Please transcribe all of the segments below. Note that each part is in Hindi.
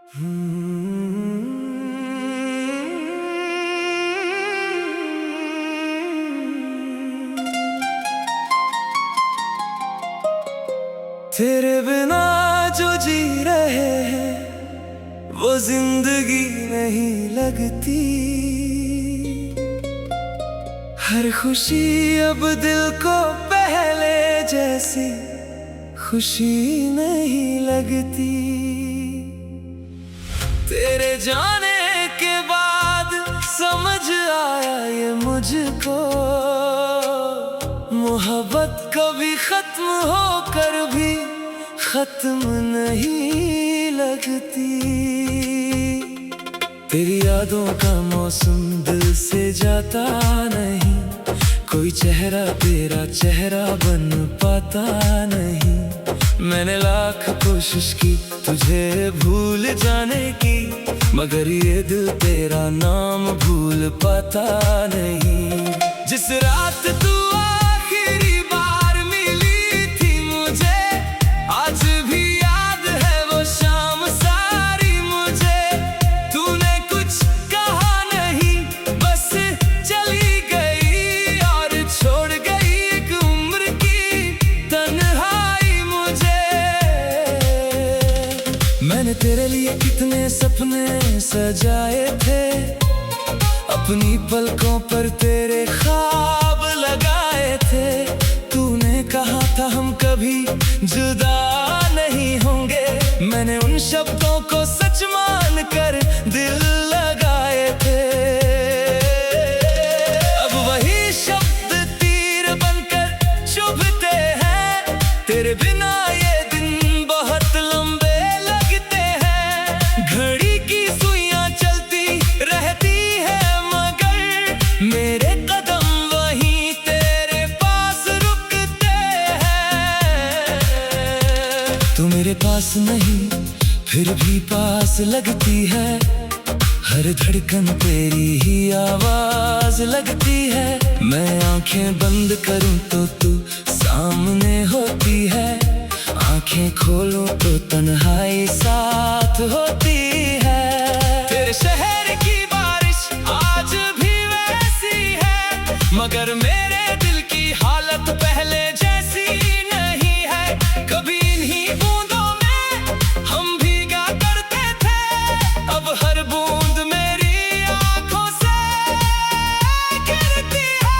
तेरे बिना जो जी रहे हैं वो जिंदगी नहीं लगती। हर खुशी अब दिल को पहले जैसी खुशी नहीं लगती। तेरे जाने के बाद समझ आया ये मुझको, मोहब्बत कभी खत्म होकर भी खत्म नहीं लगती। तेरी यादों का मौसम दिल से जाता नहीं, कोई चेहरा तेरा चेहरा बन पाता नहीं। मैंने लाख कोशिश की तुझे भूल जाने की, मगर ये दिल तेरा नाम भूल पाता नहीं। जिस रात तू आखिरी बार मिली थी मुझे, आज भी याद है वो शाम सारी मुझे। तूने कुछ कहा नहीं, बस चली गई और छोड़ गई एक उम्र की तन्हाई मुझे। मैंने तेरे लिए कितने सपने सजाए थे, अपनी पलकों पर तेरे ख्वाब लगाए थे। तूने कहा था हम कभी जुदा नहीं होंगे, मैंने उन शब्दों को सच मान कर दिल लगाए थे। अब वही शब्द तीर बनकर चुभते हैं, तेरे बिना ये दिन बहुत लंबे लगते हैं। घड़ी की सुइयां चलती रहती है मगर मेरे कदम वहीं तेरे पास रुकते हैं। तू मेरे पास नहीं फिर भी पास लगती है, हर धड़कन तेरी ही आवाज लगती है। मैं आंखें बंद करूं तो तू सामने होती है, आंखें खोलूं तो तन्हाई साथ होती है। तेरे शहर की बारिश आज भी वैसी है, मगर मेरे दिल की हालत पहले जैसी नहीं है। कभी इन्हीं बूंदों में हम भीगा करते थे, अब हर बूंद मेरी आंखों से गिरती है।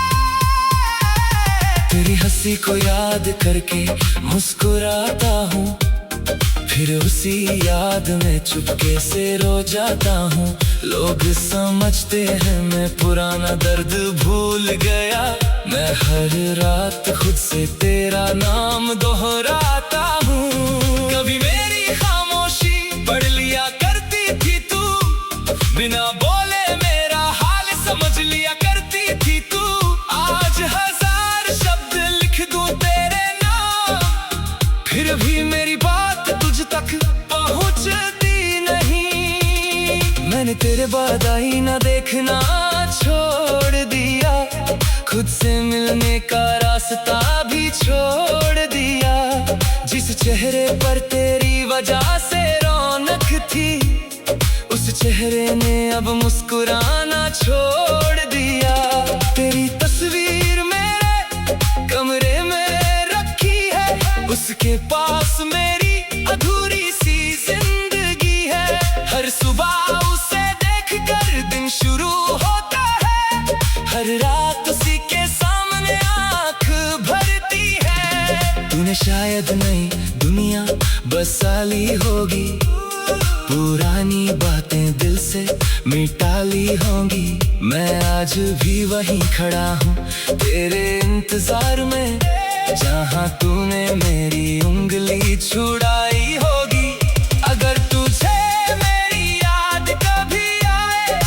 तेरी हंसी को याद करके मुस्कुराता हूँ, फिर उसी याद में चुपके से रो जाता हूँ। लोग समझते हैं मैं पुराना दर्द भूल गया, मैं हर रात खुद से तेरा नाम दोहराता हूँ। कभी मेरी खामोशी पढ़ लिया करती थी तू, बिना बोले मेरा हाल समझ लिया करती थी तू। आज हजार शब्द लिख दूं तेरे नाम, फिर भी मेरी बात तुझ तक पहुंचती नहीं। मैंने तेरे बाद आईना देखना छोड़ दिया, खुद से मिलने का रास्ता भी छोड़ दिया। जिस चेहरे पर तेरी वजह से रौनक थी, उस चेहरे ने अब मुस्कुराना छोड़ दिया। तेरी तस्वीर मेरे कमरे में रखी है, उसके पास मेरी अधूरी सी जिंदगी है। हर सुबह उसे देखकर दिन शुरू होता है, हर रात उसी के सामने आंख भरती है। तूने शायद नई दुनिया बसा ली होगी, पुरानी बातें दिल से मिटा ली होंगी। मैं आज भी वहीं खड़ा हूँ तेरे इंतजार में, जहाँ तूने मेरी उंगली छुड़ाई होगी। अगर तुझे मेरी याद कभी आए,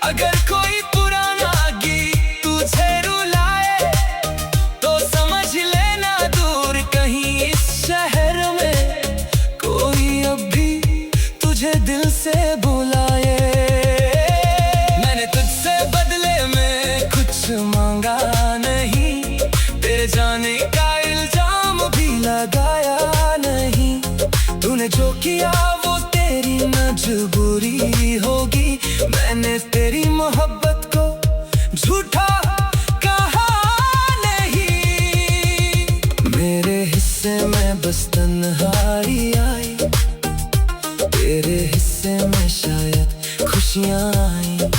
अगर कोई पुराना गीत तुझे रुलाए, तो समझ लेना दूर कहीं इस शहर में कोई अब भी तुझे दिल से बुलाए। मैंने तुझसे बदले में कुछ मांगा नहीं, तेरे जाने का इल्जाम भी लगाया नहीं। तूने जो किया वो तेरे मेरी मजबूरी होगी। मैंने तेरी मोहब्बत को झूठा कहा नहीं। मेरे हिस्से में बस तन्हाई आई, तेरे हिस्से में शायद खुशियाँ आई।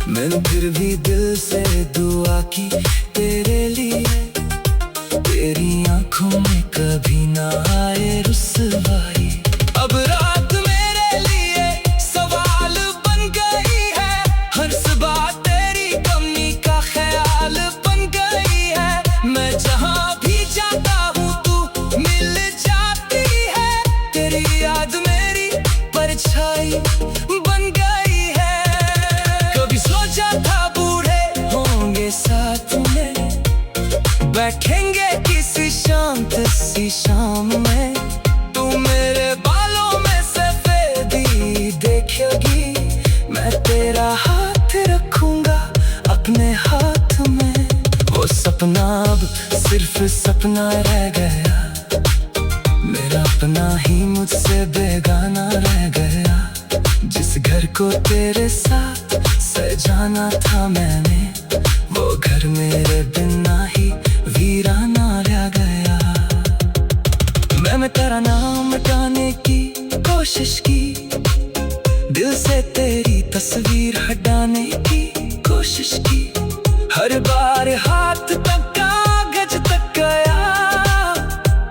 मैंने फिर भी दिल से दुआ की तेरे लिए, तेरी आंखों में कभी ना आए रुसवाई। अब रात मेरे लिए सवाल बन गई है, हर सुबह तेरी कमी का ख्याल बन गई है। मैं जहाँ भी जाता हूँ तू मिल जाती है, तेरी याद मेरी परछाई बन गई है। कभी सोचा था बूढ़े होंगे साथ में, बैठेंगे किसी शांत सी शाम में। तू मेरे बालों में सफेदी देखेगी, मैं तेरा हाथ रखूंगा अपने हाथ में। वो सपना अब सिर्फ सपना रह गया, मेरा अपना ही मुझसे बेगाना रह गया। जिस घर को तेरे साथ सजाना था मैंने, वो घर मेरे बिना ही वीराना रह गया। मैंने तेरा नाम मिटाने की कोशिश की, दिल से तेरी तस्वीर हटाने की कोशिश की। हर बार हाथ तक कागज तक गया,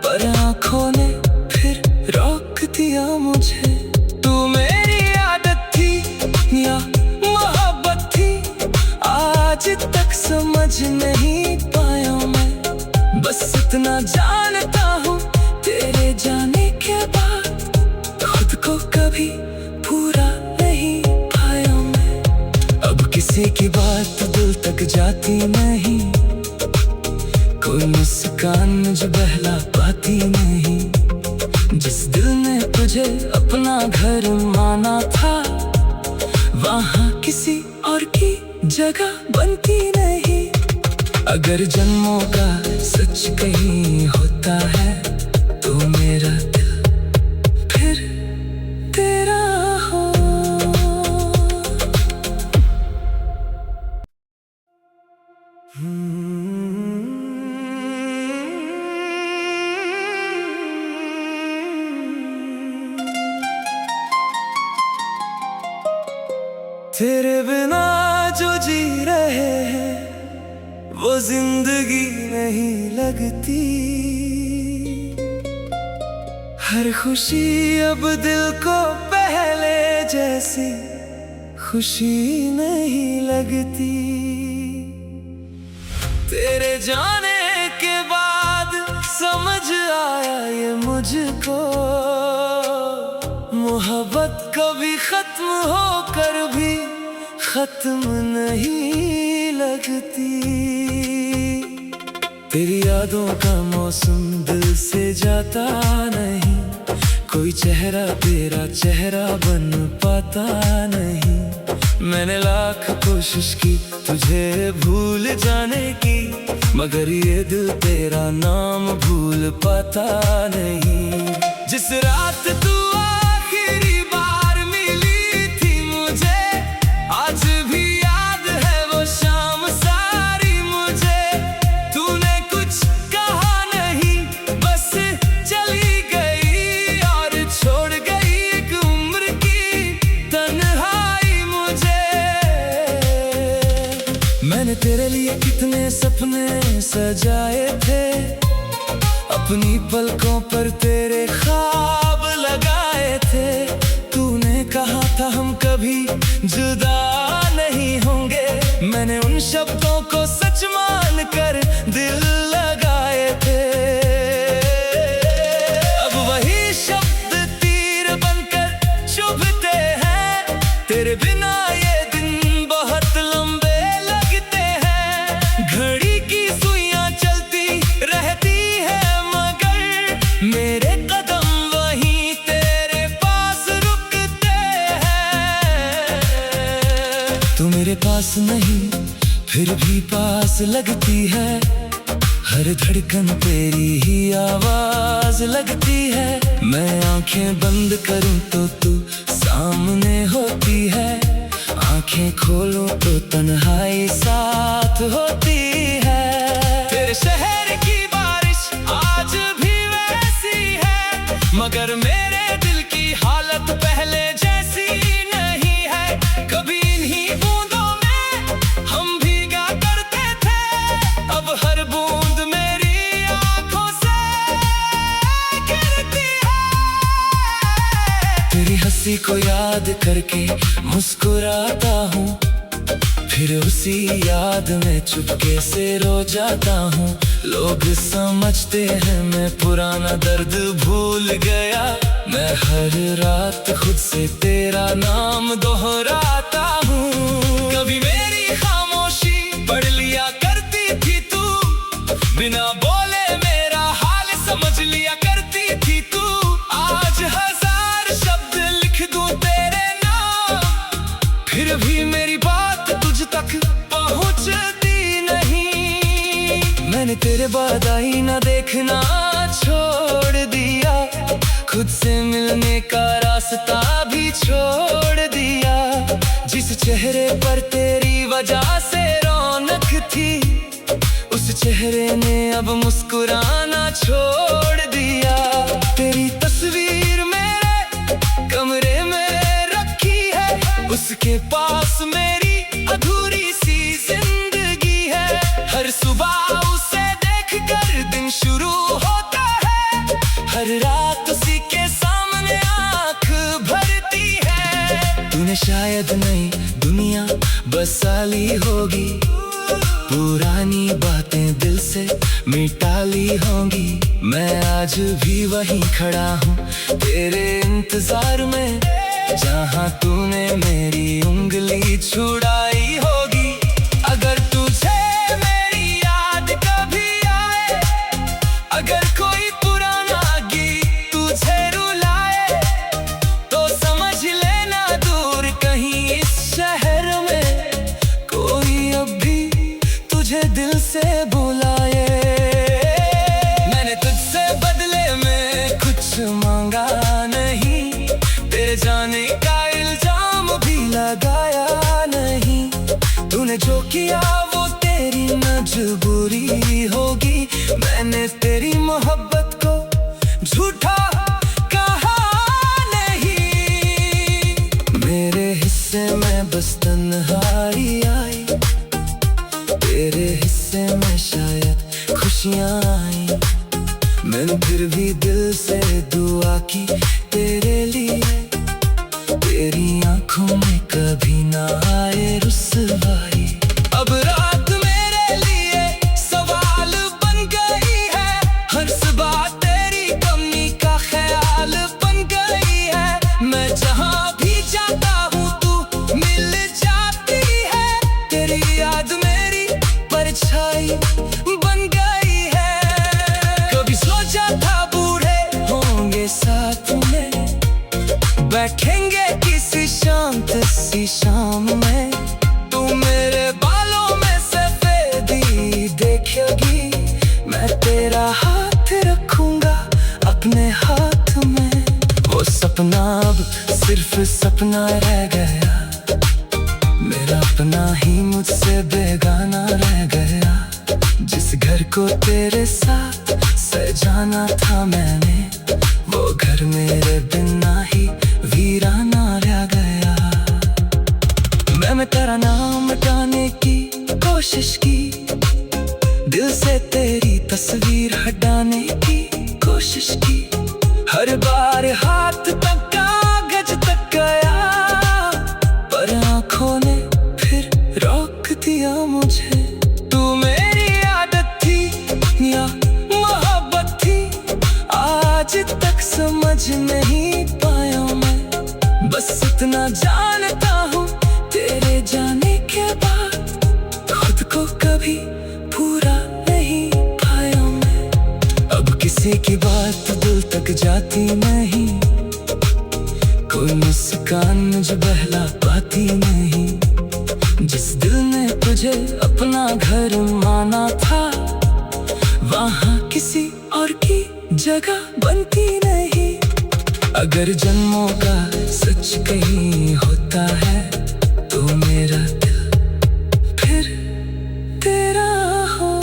पर आंखों ने फिर रोक दिया मुझे। तू मेरी आदत थी या मोहब्बत थी, आज तक समझ नहीं पाया मैं। बस इतना जानता हूँ तेरे जाने के बाद, खुद को कभी पूरा नहीं पाया मैं। अब किसी की बात दिल तक जाती नहीं, कोई मुस्कान मुझे बहला पाती नहीं। जिस दिल ने तुझे अपना घर माना था, वहाँ किसी और की जगह बनती नहीं। अगर जन्मों का सच कहीं होता है, तो मेरा दिल फिर तेरा हो। तेरे बिना जो जी रहे हैं, वो जिंदगी नहीं लगती। हर खुशी अब दिल को पहले जैसी खुशी नहीं लगती। तेरे जाने के बाद समझ आया ये मुझको, मोहब्बत कभी खत्म होकर भी खत्म नहीं लगती। तेरी यादों का मौसम दिल से जाता नहीं, कोई चेहरा तेरा चेहरा बन पाता नहीं। मैंने लाख कोशिश की तुझे भूल जाने की, मगर ये दिल तेरा नाम भूल पाता नहीं। जिस रात तू आखिरी बार मिली थी मुझे, आज भी याद है वो शाम सारी मुझे। तूने कुछ कहा नहीं, बस चली गई और छोड़ गई एक उम्र की तन्हाई मुझे। मैंने तेरे लिए कितने सपने सजाए थे, अपनी पलकों पर तेरे ख्वाब लगाए थे। तूने कहा था हम कभी जुदा नहीं होंगे, मैंने उन शब्दों को सच मान कर दिल लगाए थे। अब वही शब्द तीर बनकर चुभते हैं, तेरे बिना ये दिन बहुत लंबे लगते हैं। घड़ी की सुइयां चलती रहती है, मगर मेरे कदम वहीं तेरे पास रुकते हैं। तू मेरे पास नहीं फिर भी पास लगती है, हर धड़कन तेरी ही आवाज लगती है। मैं आंखें बंद करूं तो तू सामने होती है, आंखें खोलूं तो तन्हाई साथ होती है। तेरे शहर की बारिश आज भी वैसी है, मगर मेरे दिल की हालत पहले जैसी नहीं है। कभी इन्हीं बूंदों में हम भीगा करते थे, अब हर बूंद मेरी आंखों से गिरती है। तेरी हंसी को याद करके मुस्कुराता हूँ, फिर उसी याद में चुपके से रो जाता हूँ। लोग समझते हैं मैं पुराना दर्द भूल गया, मैं हर रात खुद से तेरा नाम दोहराता हूँ। कभी मेरी खामोशी पढ़ लिया करती थी तू, बिना बोले मेरा हाल समझ लिया करती थी तू। आज हजार शब्द लिख दूं तेरे नाम, फिर भी मेरी बात तुझ तक पहुंचती नहीं। मैंने तेरे बाद आईना देखना छोड़ दिया, खुद से मिलने का रास्ता भी छोड़ दिया। जिस चेहरे पर तेरी वजह से रौनक थी, उस चेहरे ने अब मुस्कुराना छोड़ दिया। तेरी तस्वीर मेरे कमरे में रखी है, उसके पास मेरी अधूरी सी जिंदगी है। हर सुबह उसे देखकर दिन शुरू होता है, हर रात उसी के सामने आंख भरती है। तूने शायद नई दुनिया बसा ली होगी, पुरानी बातें दिल से मिटा ली होंगी। मैं आज भी वहीं खड़ा हूँ तेरे इंतजार में, जहाँ तूने मेरी उंगली छुड़ाई होगी। अगर तुझे मेरी याद कभी आए, अगर कोई पुराना गीत तुझे रुलाए, तो समझ लेना दूर कहीं इस शहर में कोई अब भी तुझे दिल से बुलाए। मैंने तुझसे बदले में कुछ मांगा नहीं, तेरे जाने का इल्जाम भी लगाया नहीं। तूने जो किया वो तेरी मजबूरी होगी, मैंने तेरी मोहब्बत को झूठा कहा नहीं। मेरे हिस्से में बस तन्हाई आई, तेरे हिस्से में शायद खुशियाँ आई। मैंने फिर भी दिल से दुआ की तेरे लिए, तेरी आंखों में कभी ना आए रुसवाई। अब रात मेरे लिए सवाल बन गई है, हर सुबह तेरी कमी का ख्याल बन गई है। मैं जहाँ भी जाता हूँ तू मिल जाती है, तेरी याद मेरी परछाई बन गई है। कभी सोचा था बूढ़े होंगे साथ में, बैठेंगे किसी शांत सी शाम में। तू मेरे बालों में सफेदी देखेगी, मैं तेरा हाथ रखूंगा अपने हाथ में। वो सपना अब सिर्फ सपना रह गया, मेरा अपना ही मुझसे बेगाना रह गया। जिस घर को तेरे साथ सजाना था मैंने, वो घर मेरे बिना ही वीराना रह गया। मैंने तेरा नाम मिटाने की कोशिश की, दिल से तेरी तस्वीर हटाने की कोशिश की। हर बार हाथ तक कागज तक गया, पर आंखों ने फिर रोक दिया मुझे। तू मेरी आदत थी या मोहब्बत थी, आज तक समझ नहीं पाया मैं। बस इतना जानता हूँ तेरे जाने के बाद, खुद को कभी पूरा नहीं पाया मैं। अब किसी की बात दिल तक जाती नहीं, कोई मुस्कान मुझे बहला पाती नहीं। जिस दिल ने तुझे अपना घर माना था, वहाँ किसी और की जगह बनती नहीं। अगर जन्मों का सच कहीं होता है तो मेरा दिल फिर तेरा हो।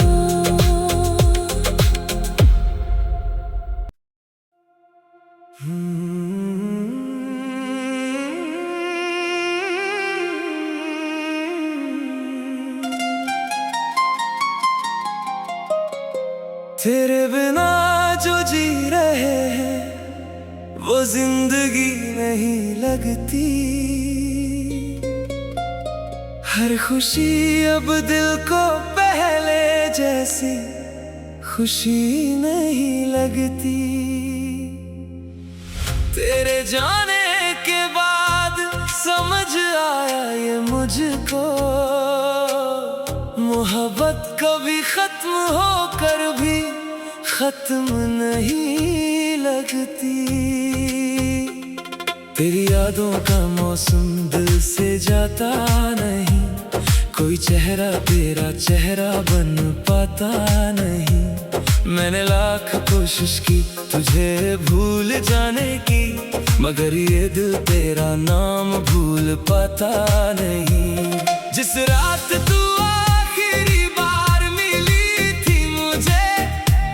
तेरे बिना जो जी रहे हैं वो जिंदगी नहीं लगती। हर खुशी अब दिल को पहले जैसी खुशी नहीं लगती। तेरे जाने के बाद समझ आया ये मुझको, मोहब्बत कभी खत्म होकर भी खत्म नहीं लगती। तेरी यादों का मौसम दिल से जाता नहीं, कोई चेहरा तेरा चेहरा बन पाता नहीं। मैंने लाख कोशिश की तुझे भूल जाने की, मगर ये दिल तेरा नाम भूल पाता नहीं। जिस रात तू आखिरी बार मिली थी मुझे,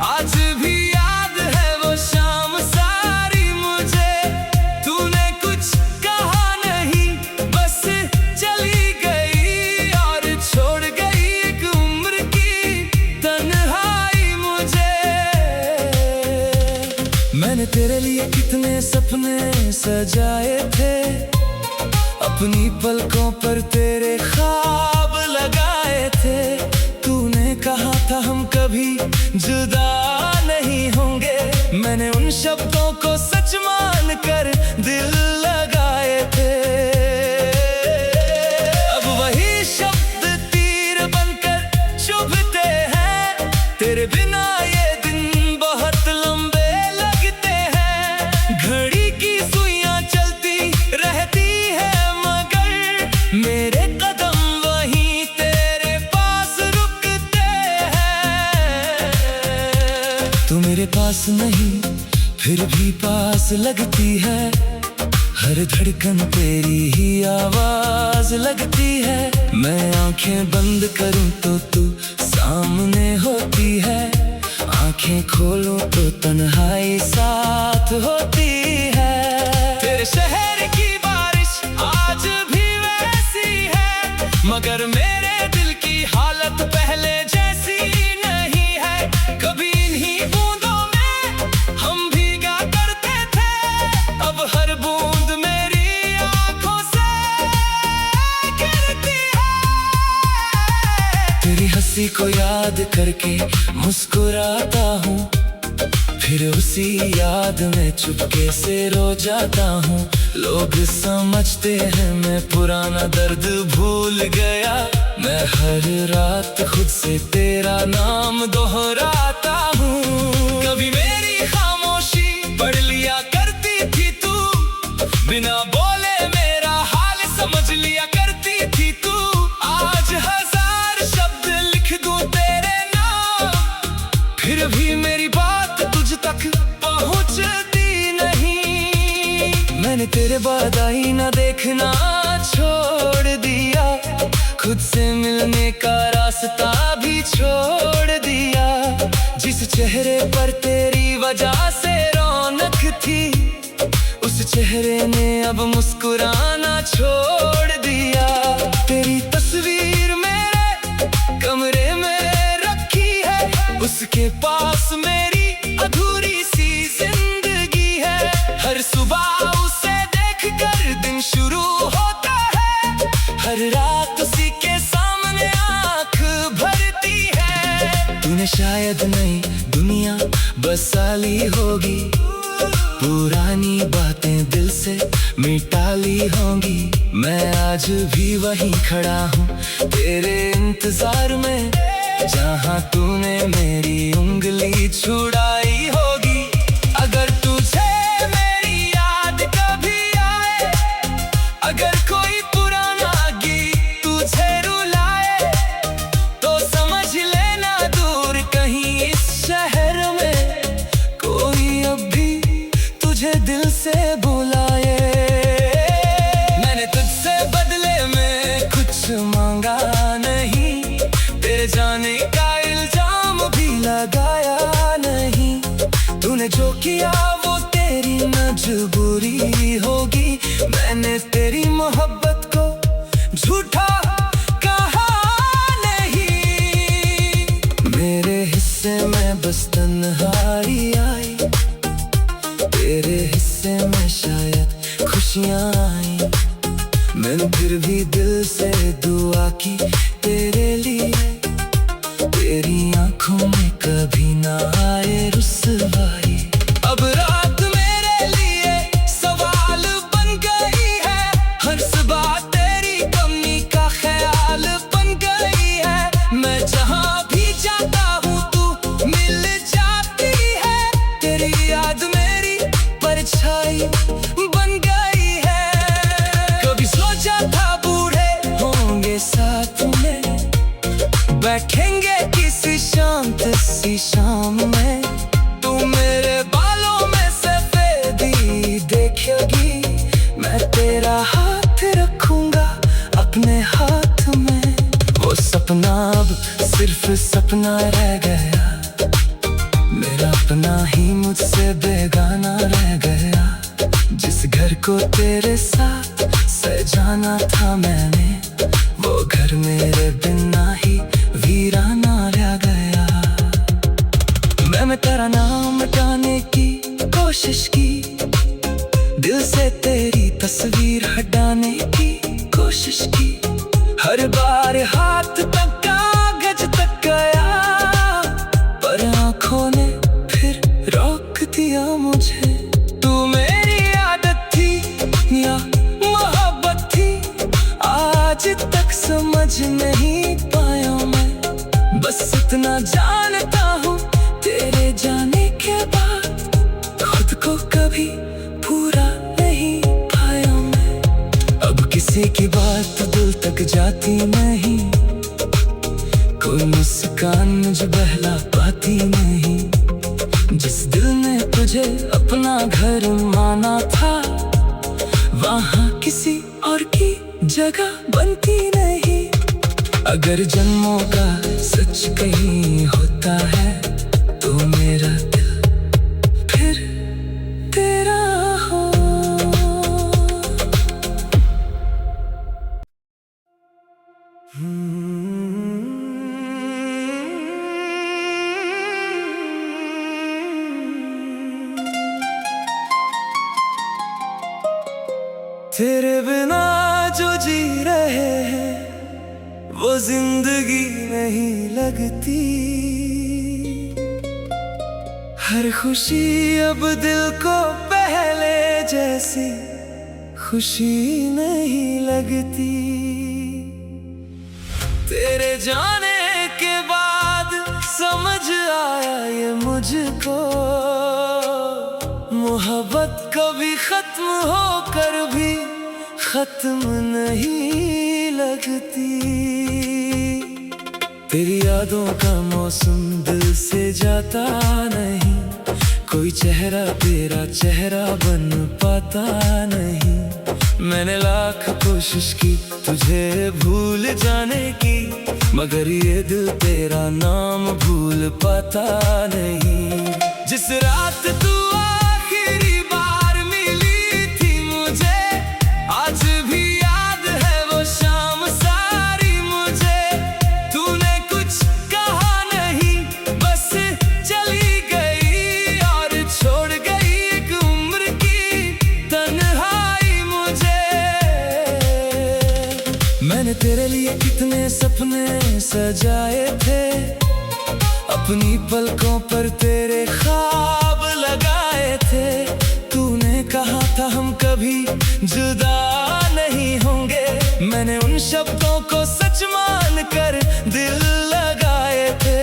आज भी याद है वो शाम सारी मुझे। तूने कुछ कहा नहीं, बस चली गई और छोड़ गई एक उम्र की तन्हाई मुझे। मैंने तेरे लिए कितने सपने सजाए थे, अपनी पलकों पर तेरे ख्वाब लगाए थे। तूने कहा था हम कभी जुदा नहीं होंगे, मैंने उन शब्दों को सच मान कर दिल लगाए थे। अब वही शब्द तीर बनकर चुभते हैं, तेरे बिना ये दिन बहुत लंबे लगते हैं। घड़ी की सुइयां चलती रहती है मगर मेरे कदम वहीं तेरे पास रुकते हैं। तू मेरे पास नहीं फिर भी पास लगती है, हर धड़कन तेरी ही आवाज लगती है। मैं आंखें बंद करूं तो तू सामने होती है, आंखें खोलूं तो तन्हाई साथ होती है। तेरे शहर की बारिश आज भी वैसी है, मगर मेरे दिल की हालत पहले जैसी नहीं है। कभी इन्हीं बूंदों में हम भीगा करते थे, अब हर बूंद मेरी आंखों से गिरती है। तेरी हंसी को याद करके मुस्कुराता हूँ, फिर उसी याद में चुपके से रो जाता हूँ। लोग समझते हैं मैं पुराना दर्द भूल गया, मैं हर रात खुद से तेरा नाम दोहराता हूँ। कभी मेरी खामोशी पढ़ लिया करती थी तू, बिना बोले मेरा हाल समझ लिया करती थी तू। आज हजार शब्द लिख दूं तेरे नाम, फिर भी मेरी बात तुझ तक पहुंचती नहीं। मैंने तेरे बाद आईना देखना छोड़ दिया, खुद से मिलने का रास्ता भी छोड़ दिया। जिस चेहरे पर तेरी वजह से रौनक थी, उस चेहरे ने अब मुस्कुराना छोड़ दिया। तेरी तस्वीर मेरे कमरे में रखी है, उसके पास मेरी अधूरी सी जिंदगी है। हर सुबह उसे देखकर दिन शुरू होता है, हर रात उसी के सामने आंख भरती है। तूने शायद नई दुनिया बसा ली होगी, पुरानी बातें दिल से मिटा ली होंगी। मैं आज भी वहीं खड़ा हूँ तेरे इंतजार में, जहाँ तूने मेरी उंगली छुड़ाई होगी। अगर तुझे मेरी याद कभी आए, अगर कोई पुराना गीत तुझे रुलाए, तो समझ लेना दूर कहीं इस जो किया वो तेरी मजबूरी होगी। मैंने तेरी मोहब्बत को झूठा कहा नहीं। मेरे हिस्से में बस तन्हाई आई, तेरे हिस्से में शायद खुशियाँ आई। मैंने फिर भी दिल से दुआ की तेरे लिए, तेरी आंखों में कभी ना आए रुसवाई। अब रात मेरे लिए सवाल बन गई है, हर सुबह तेरी कमी का ख्याल बन गई है। मैं जहाँ भी जाता हूँ तू मिल जाती है, तेरी याद मेरी परछाई बन गई है। कभी सोचा था बूढ़े होंगे साथ में, बैठेंगे किसी शांत सी शाम में। तू मेरे बालों में सफेदी देखेगी, मैं तेरा हाथ रखूंगा अपने हाथ में। वो सपना अब सिर्फ सपना रह गया, मेरा अपना ही मुझसे बेगाना रह गया। जिस घर को तेरे साथ सजाना था मैंने, वो घर मेरे बिना ही वीराना रह गया। मैं तेरा नाम मिटाने की कोशिश की, दिल से तेरी तस्वीर हटाने की कोशिश की। हर बार हाथ तक कागज तक गया, पर आंखों ने फिर रोक दिया मुझे। तू मेरी आदत थी या मोहब्बत थी, आज तक समझ नहीं पाया मैं। बस इतना जानता हूँ तेरे जाने के बाद खुद को कभी पूरा नहीं पाया मैं। अब किसी की बात दिल तक जाती नहीं, कोई मुस्कान मुझे बहला पाती नहीं। जिस दिल ने तुझे अपना घर माना था, वहाँ किसी और की जगह बनती नहीं। अगर जन्मों का सच कहीं होता है, तो मेरा दिल फिर तेरा हो। तेरे बिना जो जी रहे हैं, वो जिंदगी नहीं लगती। हर खुशी अब दिल को पहले जैसी खुशी नहीं लगती। तेरे जाने के बाद समझ आया ये मुझको, मोहब्बत कभी खत्म होकर भी खत्म नहीं लगती। तेरी यादों का मौसम दिल से जाता नहीं, कोई चेहरा तेरा चेहरा बन पाता नहीं। मैंने लाख कोशिश की तुझे भूल जाने की, मगर ये दिल तेरा नाम भूल पाता नहीं। जिस रात तू आखिरी बार मिली थी मुझे, आज भी याद है वो शाम सारी मुझे। तूने कुछ कहा नहीं, बस चली गई और छोड़ गई एक उम्र की तन्हाई मुझे। मैंने तेरे लिए कितने सपने सजाए थे, अपनी पलकों पर तेरे ख्वाब लगाए थे। तूने कहा था हम कभी जुदा नहीं होंगे, मैंने उन शब्दों को सच मान कर दिल लगाए थे।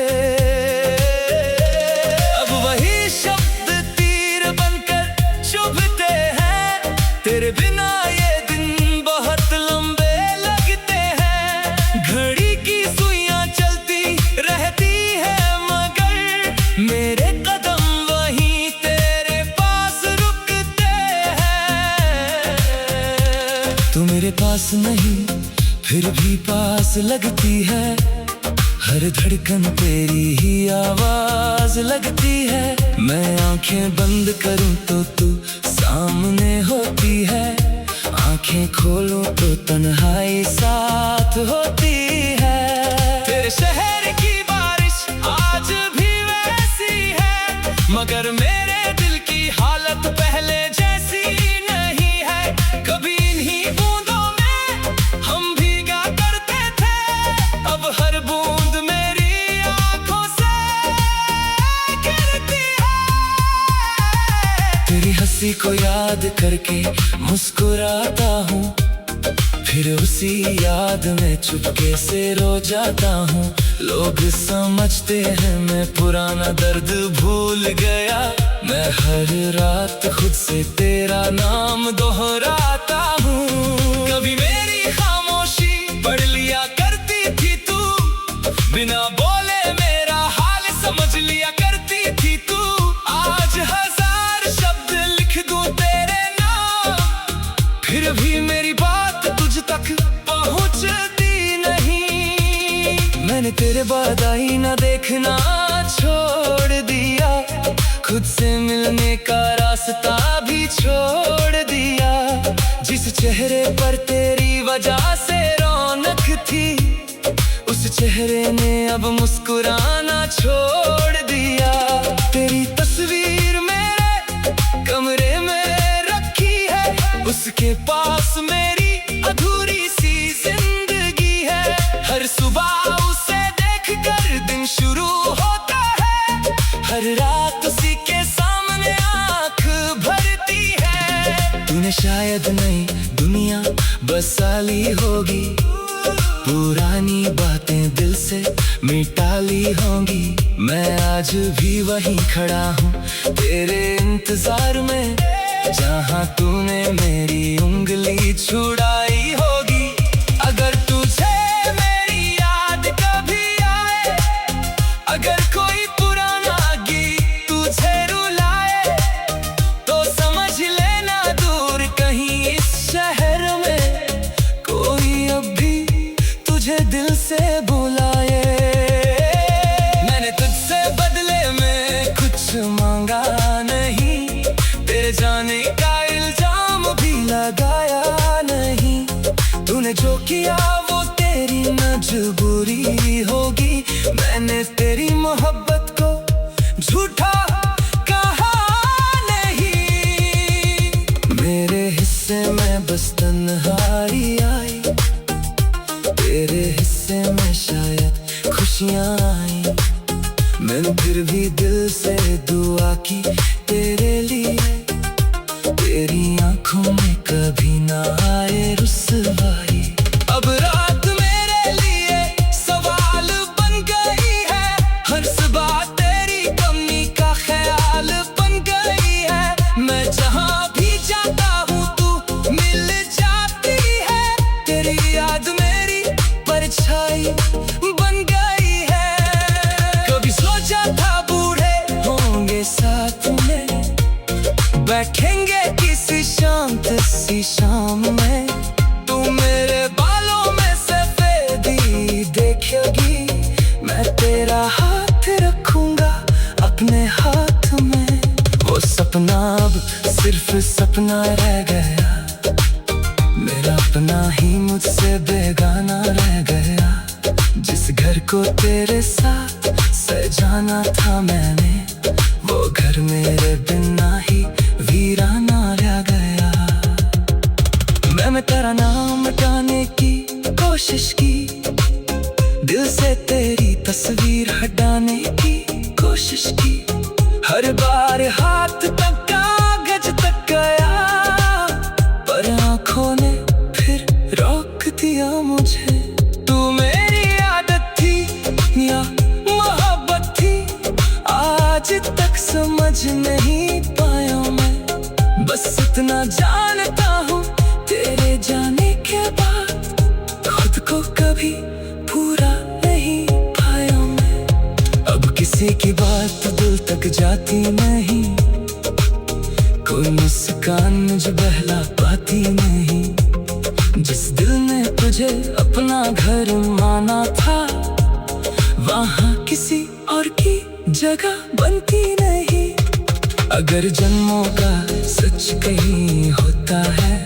अब वही शब्द तीर बनकर चुभते हैं, तेरे बिना ये दिन बहुत लंबे लगते हैं। घड़ी की सुइयां चलती रहती है, मगर मेरे कदम वहीं तेरे पास रुकते हैं। तू मेरे पास नहीं फिर भी पास लगती है, हर धड़कन तेरी ही आवाज लगती है। मैं आंखें बंद करूं तो तू सामने होती है, आंखें खोलूं तो तन्हाई साथ होती है। तेरे शहर की बारिश आज भी वैसी है, मगर मेरे दिल की हालत पहले जैसी नहीं है। कभी इन्हीं बूंदों में हम भीगा करते थे, अब हर बूंद मेरी आंखों से गिरती है। तेरी हंसी को याद करके मुस्कुराता हूँ, फिर उसी याद में चुपके से रो जाता हूँ। लोग समझते हैं मैं पुराना दर्द भूल गया, मैं हर रात खुद से तेरा नाम दोहराता हूँ। कभी मेरी खामोशी पढ़ लिया करती थी तू, बिना बोले मेरा हाल समझ लिया करती थी तू। आज हजार शब्द लिख दूं तेरे नाम, फिर भी मेरी बात तुझ तक पहुंचती नहीं। मैंने तेरे बाद आईना देखना छोड़ दिया, खुद से मिलने का रास्ता भी छोड़ दिया। जिस चेहरे पर तेरी वजह से रौनक थी, उस चेहरे ने अब मुस्कुराना छोड़ दिया। तेरी तस्वीर मेरे कमरे में रखी है, उसके पास मेरी अधूरी सी जिंदगी है। हर सुबह उसे देखकर दिन शुरू होता है, हर रात उसी के सामने आंख भरती है। तूने शायद नई दुनिया बसा ली होगी, पुरानी बातें दिल से मिटा ली होंगी। मैं आज भी वहीं खड़ा हूँ तेरे इंतजार में, जहाँ तूने मेरी उंगली छुड़ाई होगी। अगर तुझे मेरी याद कभी आए, अगर कोई पुराना गीत तुझे रुलाए, तो समझ लेना दूर कहीं इस शहर में कोई अब भी तुझे दिल से बुलाए। मैंने तुझसे बदले में कुछ मांगा नहीं, तेरे जाने का इल्जाम भी लगाया नहीं। तूने जो किया वो तेरी मजबूरी होगी, मैंने तेरी मोहब्बत को झूठा कहा नहीं। मेरे हिस्से में बस तन्हाई आई, तेरे हिस्से में शायद खुशियाँ आई। मैंने फिर भी दिल से दुआ की तेरे लिए, तेरी आंखों में कभी ना आए रुसवाई। अब रात मेरे लिए सवाल बन गई है, हर सुबह तेरी कमी का ख्याल बन गई है। मैं जहाँ भी जाता हूँ तू मिल जाती है, तेरी याद मेरी परछाई बन गई है। कभी सोचा था बूढ़े होंगे साथ में, बैठेंगे किसी शांत सी शाम में। तू मेरे बालों में सफेदी देखेगी, मैं तेरा हाथ रखूंगा अपने हाथ में। वो सपना अब सिर्फ सपना रह गया, मेरा अपना ही मुझसे बेगाना रह गया। जिस घर को तेरे साथ सजाना था मैंने, वो घर मेरे बिना ही वीराना रह गया। मैंने तेरा नाम मिटाने की कोशिश की, दिल से तेरी तस्वीर हटाने की कोशिश की। हर बार हाथ तक कागज तक गया, पर आंखों ने फिर रोक दिया मुझे। तू मेरी आदत थी या मोहब्बत थी, आज तक समझ नहीं पाया मैं। बस इतना जानता हूँ तेरे जाने के बाद खुद को कभी पूरा नहीं पाया मैं। अब किसी की बात दिल तक जाती नहीं, कोई मुस्कान मुझे बहला पाती नहीं। जिस दिल ने तुझे अपना घर माना था, वहाँ किसी और की जगह बनती नहीं। अगर जन्मों का सच कहीं होता है